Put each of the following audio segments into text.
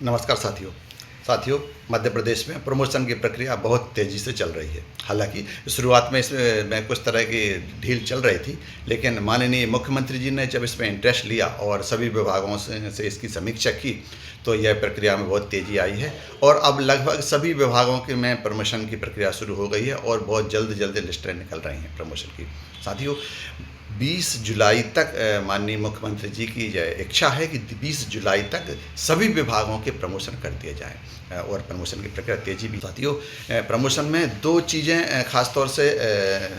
नमस्कार साथियों, मध्य प्रदेश में प्रमोशन की प्रक्रिया बहुत तेज़ी से चल रही है। हालांकि शुरुआत में इसमें कुछ तरह की ढील चल रही थी, लेकिन माननीय मुख्यमंत्री जी ने जब इसमें इंटरेस्ट लिया और सभी विभागों से इसकी समीक्षा की, तो यह प्रक्रिया में बहुत तेज़ी आई है और अब लगभग सभी विभागों के में प्रमोशन की प्रक्रिया शुरू हो गई है और बहुत जल्द लिस्टें निकल रही हैं प्रमोशन की। साथियों, 20 जुलाई तक माननीय मुख्यमंत्री जी की इच्छा है कि 20 जुलाई तक सभी विभागों के प्रमोशन कर दिए जाएं और प्रमोशन की प्रक्रिया तेजी भी। साथियों, प्रमोशन में दो चीज़ें खास तौर से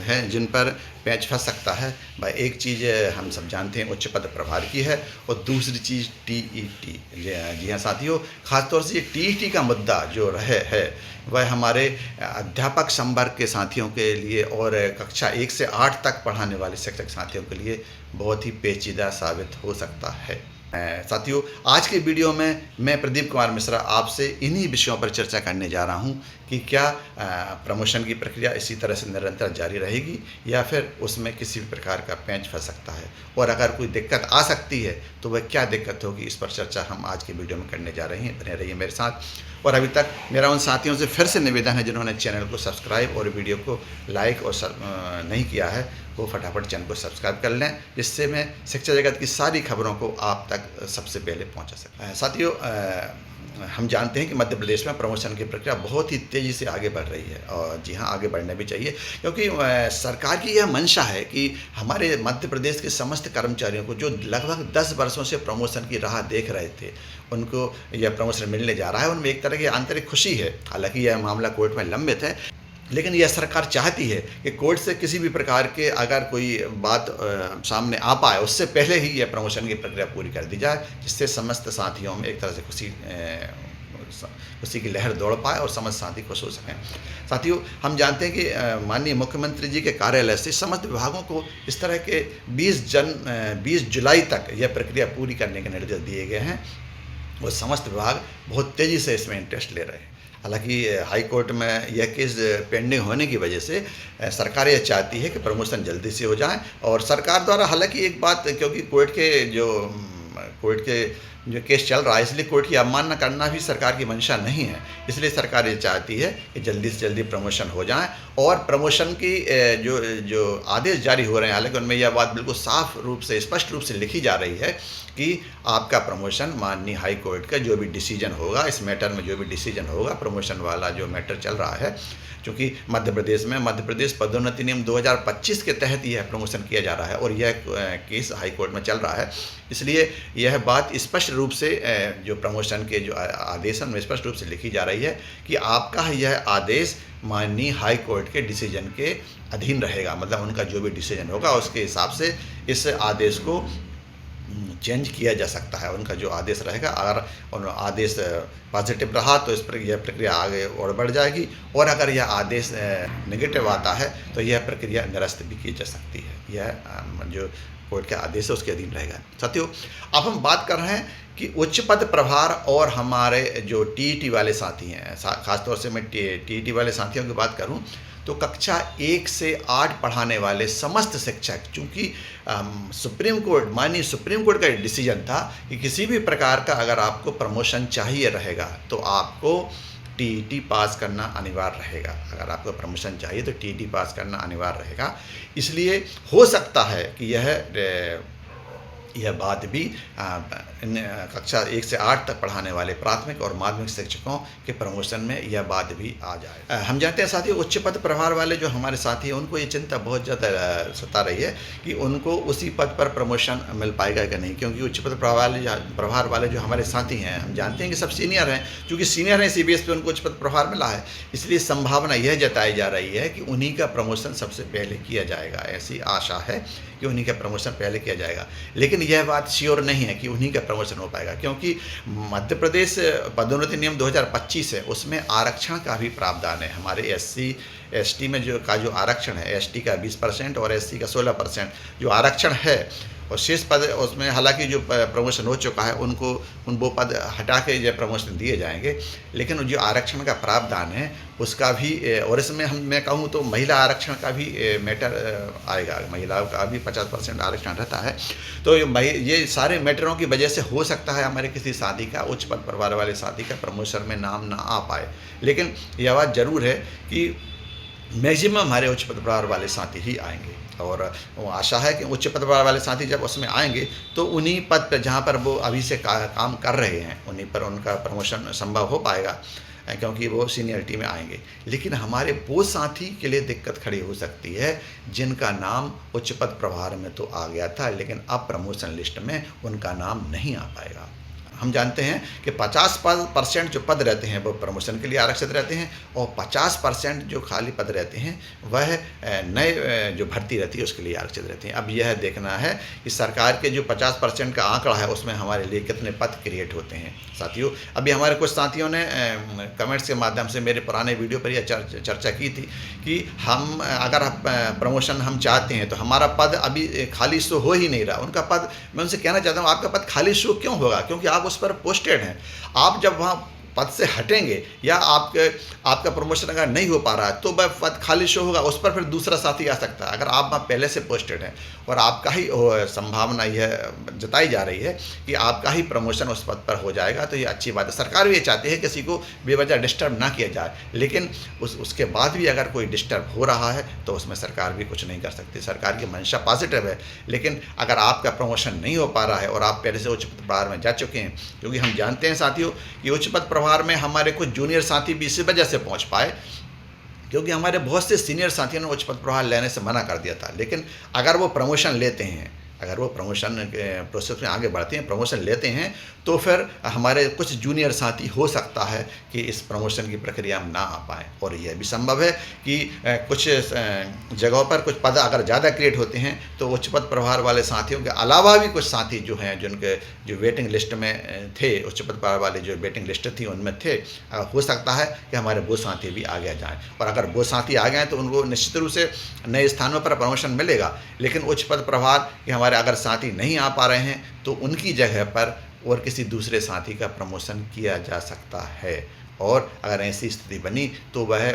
हैं जिन पर पैंच फंस सकता है। भाई, एक चीज़ हम सब जानते हैं उच्च पद प्रभार की है और दूसरी चीज़ टीईटी। जी हाँ साथियों, खास तौर से ये टीईटी का मुद्दा जो है वह हमारे अध्यापक संवर्ग के साथियों के लिए और कक्षा 1 से 8 तक पढ़ाने वाले शिक्षक साथियों के लिए बहुत ही पेचीदा साबित हो सकता है। साथियों, आज के वीडियो में मैं प्रदीप कुमार मिश्रा आपसे इन्हीं विषयों पर चर्चा करने जा रहा हूं कि क्या प्रमोशन की प्रक्रिया इसी तरह से निरंतर जारी रहेगी या फिर उसमें किसी भी प्रकार का पैंच फंस सकता है, और अगर कोई दिक्कत आ सकती है तो वह क्या दिक्कत होगी, इस पर चर्चा हम आज के वीडियो में करने जा रहे हैं। बने रहिए मेरे साथ। और अभी तक मेरा उन साथियों से फिर से निवेदन है जिन्होंने चैनल को सब्सक्राइब और वीडियो को लाइक और नहीं किया है, वो फटाफट चैनल को सब्सक्राइब कर लें, जिससे मैं शिक्षा जगत की सारी खबरों को आप तक सबसे पहले पहुंचा सकूं। साथियों, हम जानते हैं कि मध्य प्रदेश में प्रमोशन की प्रक्रिया बहुत ही तेज़ी से आगे बढ़ रही है और जी हाँ, आगे बढ़ना भी चाहिए, क्योंकि सरकार की यह मंशा है कि हमारे मध्य प्रदेश के समस्त कर्मचारियों को जो लगभग 10 वर्षों से प्रमोशन की राह देख रहे थे, उनको यह प्रमोशन मिलने जा रहा है। उनमें एक तरह की आंतरिक खुशी है। हालांकि यह मामला कोर्ट में लंबित है, लेकिन यह सरकार चाहती है कि कोर्ट से किसी भी प्रकार के अगर कोई बात सामने आ पाए उससे पहले ही यह प्रमोशन की प्रक्रिया पूरी कर दी जाए, जिससे समस्त साथियों में एक तरह से खुशी की लहर दौड़ पाए और समस्त साथी खुश हो सकें। साथियों, हम जानते हैं कि माननीय मुख्यमंत्री जी के कार्यालय से समस्त विभागों को इस तरह के 20 जुलाई तक यह प्रक्रिया पूरी करने के निर्देश दिए गए हैं और समस्त विभाग बहुत तेज़ी से इसमें इंटरेस्ट ले रहे हैं। हालांकि हाई कोर्ट में यह केस पेंडिंग होने की वजह से सरकार यह चाहती है कि प्रमोशन जल्दी से हो जाए, और सरकार द्वारा हालांकि एक बात, क्योंकि कोर्ट के जो केस चल रहा है, इसलिए कोर्ट की अवमानना करना भी सरकार की मंशा नहीं है। इसलिए सरकार ये चाहती है कि जल्दी से जल्दी प्रमोशन हो जाए और प्रमोशन की जो आदेश जारी हो रहे हैं, हालांकि उनमें यह बात बिल्कुल साफ रूप से स्पष्ट रूप से लिखी जा रही है कि आपका प्रमोशन माननीय हाई कोर्ट का जो भी डिसीजन होगा, इस मैटर में जो भी डिसीजन होगा, प्रमोशन वाला जो मैटर चल रहा है, क्योंकि मध्य प्रदेश पदोन्नति नियम 2025 के तहत यह प्रमोशन किया जा रहा है और यह केस हाई कोर्ट में चल रहा है, इसलिए यह बात स्पष्ट रूप से जो प्रमोशन के जो आदेश हैं उनमें स्पष्ट रूप से लिखी जा रही है कि आपका यह आदेश माननीय हाई कोर्ट के डिसीजन के अधीन रहेगा। मतलब उनका जो भी डिसीजन होगा उसके हिसाब से इस आदेश को चेंज किया जा सकता है। उनका जो आदेश रहेगा, अगर आदेश पॉजिटिव रहा तो इस पर यह प्रक्रिया आगे और बढ़ जाएगी, और अगर यह आदेश नेगेटिव आता है तो यह प्रक्रिया निरस्त भी की जा सकती है। यह जो कोर्ट का आदेश है उसके अधीन रहेगा। साथियों, अब हम बात कर रहे हैं कि उच्च पद प्रभार और हमारे जो टीईटी वाले साथी हैं, खासतौर से मैं टीईटी वाले साथियों की बात करूं तो कक्षा 1 से 8 पढ़ाने वाले समस्त शिक्षक, चूँकि माननीय सुप्रीम कोर्ट का डिसीजन था कि किसी भी प्रकार का अगर आपको प्रमोशन चाहिए रहेगा तो आपको टीईटी पास करना अनिवार्य रहेगा। अगर आपको प्रमोशन चाहिए तो टीईटी पास करना अनिवार्य रहेगा। इसलिए हो सकता है कि यह बात भी कक्षा 1 से 8 तक पढ़ाने वाले प्राथमिक और माध्यमिक शिक्षकों के प्रमोशन में यह बात भी आ जाए। हम जानते हैं साथियों, उच्च पद प्रभार वाले जो हमारे साथी हैं उनको ये चिंता बहुत ज़्यादा सता रही है कि उनको उसी पद पर प्रमोशन मिल पाएगा कि नहीं, क्योंकि उच्च पद प्रभार वाले जो हमारे साथी हैं, हम जानते हैं कि सब सीनियर हैं, चूँकि सीनियर हैं CBS पे उनको उच्च पद प्रभार मिला है, इसलिए संभावना यह जताई जा रही है कि उन्हीं का प्रमोशन सबसे पहले किया जाएगा। ऐसी आशा है कि उन्हीं का प्रमोशन पहले किया जाएगा, लेकिन यह बात श्योर नहीं है कि उन्हीं का प्रमोशन हो पाएगा, क्योंकि मध्य प्रदेश पदोन्नति नियम 2025 है, उसमें आरक्षण का भी प्रावधान है। हमारे SC ST में जो आरक्षण है, ST का 20% और SC का 16% जो आरक्षण है, और शेष पद उसमें हालांकि जो प्रमोशन हो चुका है उनको वो पद हटा के जो प्रमोशन दिए जाएंगे, लेकिन जो आरक्षण का प्रावधान है उसका भी, और इसमें मैं कहूँ तो महिला आरक्षण का भी मैटर आएगा। महिलाओं का भी 50% आरक्षण रहता है। तो ये सारे मैटरों की वजह से हो सकता है हमारे किसी साथी का, उच्च पद परिवार वाले साथी का प्रमोशन में नाम ना आ पाए। लेकिन यह बात ज़रूर है कि मैक्सिमम हमारे उच्च पद परिवार वाले साथी ही आएंगे, और आशा है कि उच्च पद परिवार वाले साथी जब उसमें आएंगे तो उन्हीं पद पर जहाँ पर वो अभी से काम कर रहे हैं उन्हीं पर उनका प्रमोशन संभव हो पाएगा, क्योंकि वो सीनियरिटी में आएंगे। लेकिन हमारे वो साथी के लिए दिक्कत खड़ी हो सकती है जिनका नाम उच्च पद प्रभार में तो आ गया था, लेकिन अब प्रमोशन लिस्ट में उनका नाम नहीं आ पाएगा। हम जानते हैं कि 50% जो पद रहते हैं वो प्रमोशन के लिए आरक्षित रहते हैं, और 50% जो खाली पद रहते हैं वह नए जो भर्ती रहती है उसके लिए आरक्षित रहते हैं। अब यह देखना है कि सरकार के जो 50% का आंकड़ा है उसमें हमारे लिए कितने पद क्रिएट होते हैं। साथियों, अभी हमारे कुछ साथियों ने कमेंट्स के माध्यम से मेरे पुराने वीडियो पर यह चर्चा की थी कि हम अगर प्रमोशन हम चाहते हैं तो हमारा पद अभी खाली शो हो ही नहीं रहा। उनका पद, मैं उनसे कहना चाहता हूँ, आपका पद खाली शो क्यों होगा? क्योंकि आप उस पर पोस्टेड हैं। आप जब वहाँ पद से हटेंगे या आपका प्रमोशन अगर नहीं हो पा रहा है तो वह पद खाली शो होगा, उस पर फिर दूसरा साथी आ सकता है। अगर आप वहाँ पहले से पोस्टेड हैं और आपका ही संभावना यह जताई जा रही है कि आपका ही प्रमोशन उस पद पर हो जाएगा, तो ये अच्छी बात है। सरकार भी ये चाहती है किसी को बेवजह डिस्टर्ब ना किया जाए, लेकिन उसके बाद भी अगर कोई डिस्टर्ब हो रहा है तो उसमें सरकार भी कुछ नहीं कर सकती। सरकार की मंशा पॉजिटिव है, लेकिन अगर आपका प्रमोशन नहीं हो पा रहा है और आप पहले से उच्च पद प्रभार में जा चुके हैं, क्योंकि हम जानते हैं साथियों कि उच्च पद प्रभार में हमारे कुछ जूनियर साथी भी इसी वजह से पहुंच पाए क्योंकि हमारे बहुत से सीनियर साथियों ने उच्च पद प्रभार लेने से मना कर दिया था। लेकिन अगर वो प्रमोशन लेते हैं, अगर वो प्रमोशन प्रोसेस में आगे बढ़ते हैं, प्रमोशन लेते हैं, तो फिर हमारे कुछ जूनियर साथी हो सकता है कि इस प्रमोशन की प्रक्रिया में ना आ पाएँ। और यह भी संभव है कि कुछ जगहों पर कुछ पद अगर ज़्यादा क्रिएट होते हैं तो उच्च पद प्रभार वाले साथियों के अलावा भी कुछ साथी जो हैं, जिनके जो वेटिंग लिस्ट में थे, उच्च पद प्रभार वाले जो वेटिंग लिस्ट थी उनमें थे, हो सकता है कि हमारे वो साथी भी आगे जाएँ। और अगर वो साथी आ गए तो उनको निश्चित रूप से नए स्थानों पर प्रमोशन मिलेगा। लेकिन उच्च पद प्रभार के हमारे अगर साथी नहीं आ पा रहे हैं तो उनकी जगह पर और किसी दूसरे साथी का प्रमोशन किया जा सकता है, और अगर ऐसी स्थिति बनी तो वह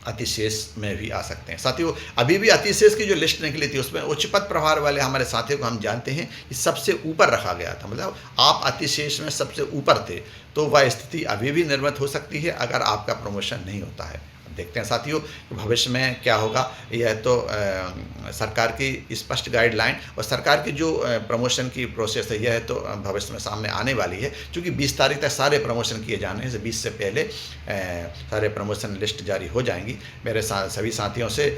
अतिशेष में भी आ सकते हैं। साथियों, अभी भी अतिशेष की जो लिस्ट निकली थी उसमें उच्च पद प्रभार वाले हमारे साथियों को हम जानते हैं कि सबसे ऊपर रखा गया था, मतलब आप अतिशेष में सबसे ऊपर थे। तो वह स्थिति अभी भी निर्मित हो सकती है अगर आपका प्रमोशन नहीं होता है। देखते हैं साथियों भविष्य में क्या होगा। यह तो सरकार की स्पष्ट गाइडलाइन और सरकार की जो प्रमोशन की प्रोसेस है यह तो भविष्य में सामने आने वाली है, क्योंकि 20 तारीख तक सारे प्रमोशन किए जाने हैं। 20 से पहले सारे प्रमोशन लिस्ट जारी हो जाएंगी। मेरे सभी साथियों से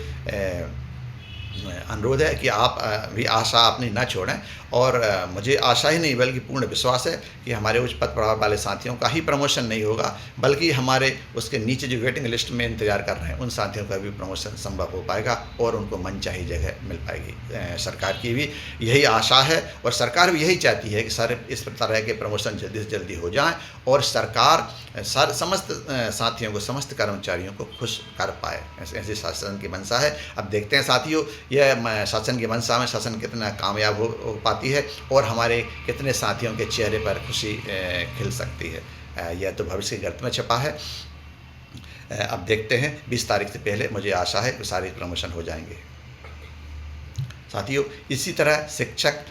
अनुरोध है कि आप भी आशा अपनी ना छोड़ें, और मुझे आशा ही नहीं बल्कि पूर्ण विश्वास है कि हमारे उच्च पद प्रभार वाले साथियों का ही प्रमोशन नहीं होगा, बल्कि हमारे उसके नीचे जो वेटिंग लिस्ट में इंतजार कर रहे हैं उन साथियों का भी प्रमोशन संभव हो पाएगा और उनको मनचाही जगह मिल पाएगी। सरकार की भी यही आशा है और सरकार भी यही चाहती है कि सारे इस तरह के प्रमोशन जल्दी से जल्दी हो जाएँ और सरकार समस्त साथियों को, समस्त कर्मचारियों को खुश कर पाए। ऐसी शासन की मंशा है। अब देखते हैं साथियों यह शासन की मंशा में शासन कितना कामयाब हो पाती है और हमारे कितने साथियों के चेहरे पर खुशी खिल सकती है। यह तो भविष्य के गर्त में छिपा है। अब देखते हैं 20 तारीख से पहले मुझे आशा है कि सारे प्रमोशन हो जाएंगे। साथियों, इसी तरह शिक्षक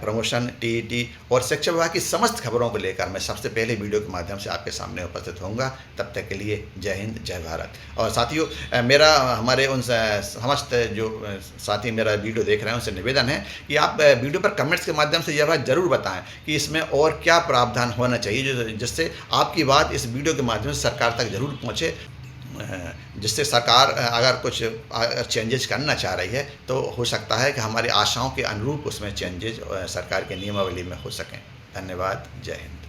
प्रमोशन, टीईटी और शिक्षा विभाग की समस्त खबरों को लेकर मैं सबसे पहले वीडियो के माध्यम से आपके सामने उपस्थित होऊंगा। तब तक के लिए जय हिंद, जय भारत। और साथियों, मेरा हमारे उन समस्त जो साथी मेरा वीडियो देख रहे हैं उनसे निवेदन है कि आप वीडियो पर कमेंट्स के माध्यम से यह बात ज़रूर बताएं कि इसमें और क्या प्रावधान होना चाहिए जिससे आपकी बात इस वीडियो के माध्यम से सरकार तक ज़रूर पहुँचे, जिससे सरकार अगर कुछ चेंजेस करना चाह रही है तो हो सकता है कि हमारी आशाओं के अनुरूप उसमें चेंजेस सरकार के नियमावली में हो सकें। धन्यवाद। जय हिंद।